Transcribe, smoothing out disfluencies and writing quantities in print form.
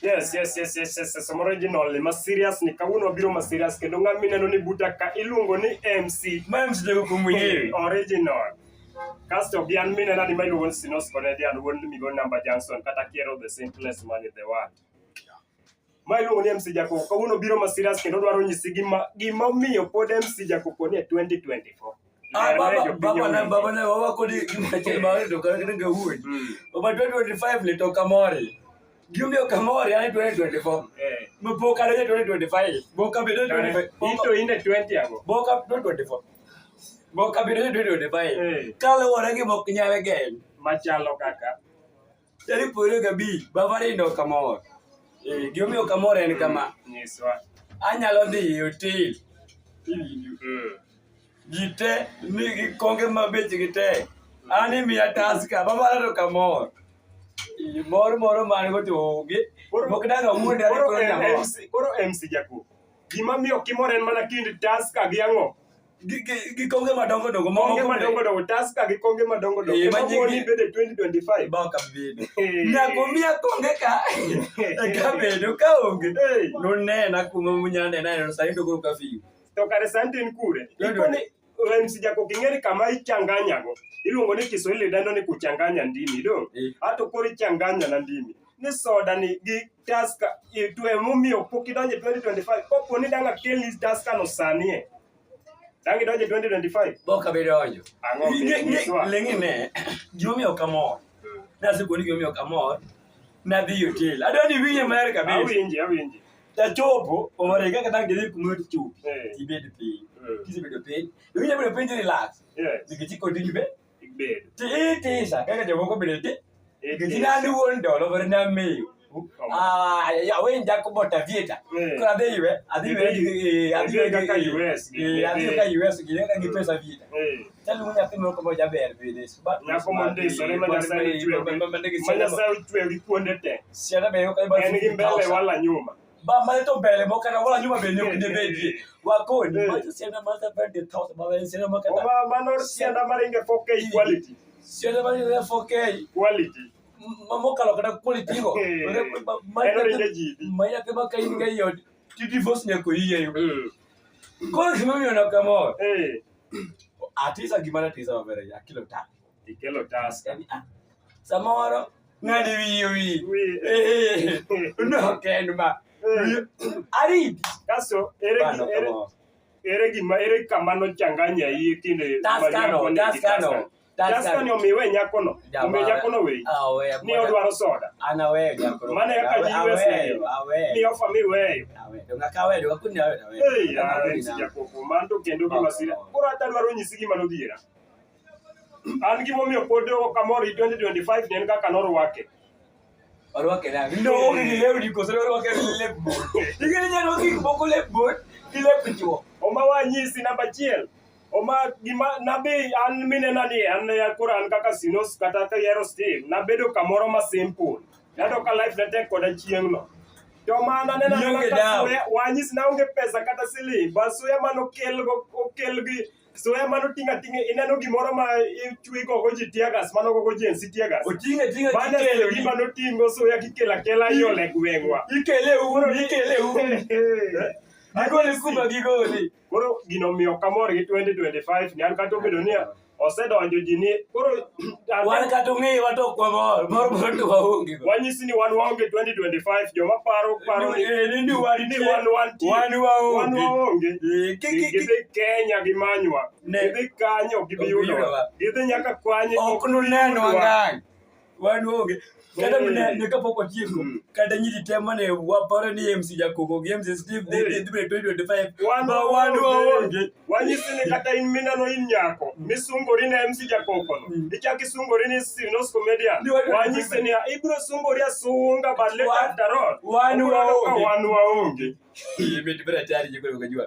Yes. Some original ma serious ni kawuono biro ma serious kendo ng'ama ineno ni buta ka iluongo ni MC. Ma MC jago kumwenyewe. Original. Kasto gi an minena ni ma iluongo ni Sinos Comedian wuon migo Number Johnson kata Kiero the simplest man in the world. Ma iluongo ni MC Jacob kawuono biro ma serious kendo dwaro nyisi gima omiyo pod MC Jacob ni 2024. Baba na wawa kodi kimachel mawari toka kenge huwe. Oba 2025 li toka mori. Giumbi okamori yani 2024. Mpoka na 2025. Boka bide 2025. Ito inde 20 yango. Boka 2024. Boka bide 2025. Kala warangi mokinyawe gen. Machalo kaka. Tari puro gabi. Bavari ndo kamori. Giumbi okamori yani kama. Niswa. Anyalo dhi hotel. Gite ni konge mabeche gite. Ani miya taska. Baba ndo kamori. Moro man to oge mokdanga munde ari ko nyamo koro MC Jacob gima miyo kimore en mana kind taska gi ango gi konge madongo taska gi konge madongo ni bede 2025 ba ka bede nyako miya konge ka ka bedo ka onge no nena kuma munyande na no sai ndogoro ka fiu to kare santin kure ikoni MC Jacob kingeri kama ichanganyago iluongo ni Kiswahili dendo ni kuchanganya ndimi do ato kori changanya na ndimi ni soda ni gi taska itwe mumio pokidonje 2025 popo ni danga kellis taska no sanie dangi donje 2025 boka bedonjo ango lengi ne giomi okamo na sikoni giomi okamo na dhi hotel adoni winye mer kabisa awinji ta chopo omore kaka dangi dhi kumoti chup tibed pi kisebedo piny winye bedo piny relax nikechiko dinbe Tisa, kaya jomoko bede Gina won dolo for na me. Awen Jacob Tavieta. Kora de iwe, adiwe US gile ka gipesa vita. Tell me nothing more about Jaber this. But na komande sore manasai twe wiponde. Siana be yoka ba mbele wala nyuma. Ba maleto mbele mokana wala nyuma be nyokide bedi. Wakoni, but siana mata bende thought ba siana mokana. Ba manor siana maringe 4K quality. Siana maringe 4K quality. Mamoka lokada quality go. Maya kema kai nga yo. Tidi vos nyako yiye. Ko kimami ona kamo. Atisa gimana tisa mabere ya kilo ta. Kilo task. Samoro ngadi wi. No kenma. Ari kaso ere kamano changanya yi kinde taskano miwe nyakono we ni odwaro soda ana we nyakono mane kaka US ni ofa miwe ngakawe do kunya we Jacob mando kendo gi masira koro ata dwaro nyisi gima nodhiera an gimo miyo podo kamori 2025 ne kaka norwake Orwake na no leo diko sero orwake lebbo digene nyano ki boko lebbo ki lepjo oma wanyisi namba chiel oma gima nabe an minena ni an ya Quran kaka Sinos kata ka Yero Steve nabedo kamoro ma simple nado ka life na tek koda chiengno to mana nena wanyisi na onge pesa kata siling baso ya mano okelgi so ya mano tinga ineno gimoro ma ichwi go ji tiagas mano go ji en tiagas tinga kele gimano tingo so ya kela yo le gwengwa ikele agole kuma gigoli koro gino miyo kamor gi 2025 ni an kato bedo ni osedonjo ji ni koro wan kato ngi wato kwa mor to waonge wanyisi ni wan waonge 2025 joma paro ni wan waonge gidhi Kenya gimanywa gidhi kanyo gibiyudo gidhi nyaka kwanye ok nuneno angang wan waonge kada ne kapoko tieko kada nyiri tema ne waparo ni MC Jacob gi MC Steve de 2025 wan waonge wanyisi ni kata in minano in nyako misungori na MC Jacob no ichaki sungori ni Sinos Comedian wanyisi ni ibro sungori asunga badle tarot wan waonge ibe tibra tayari jiko kujua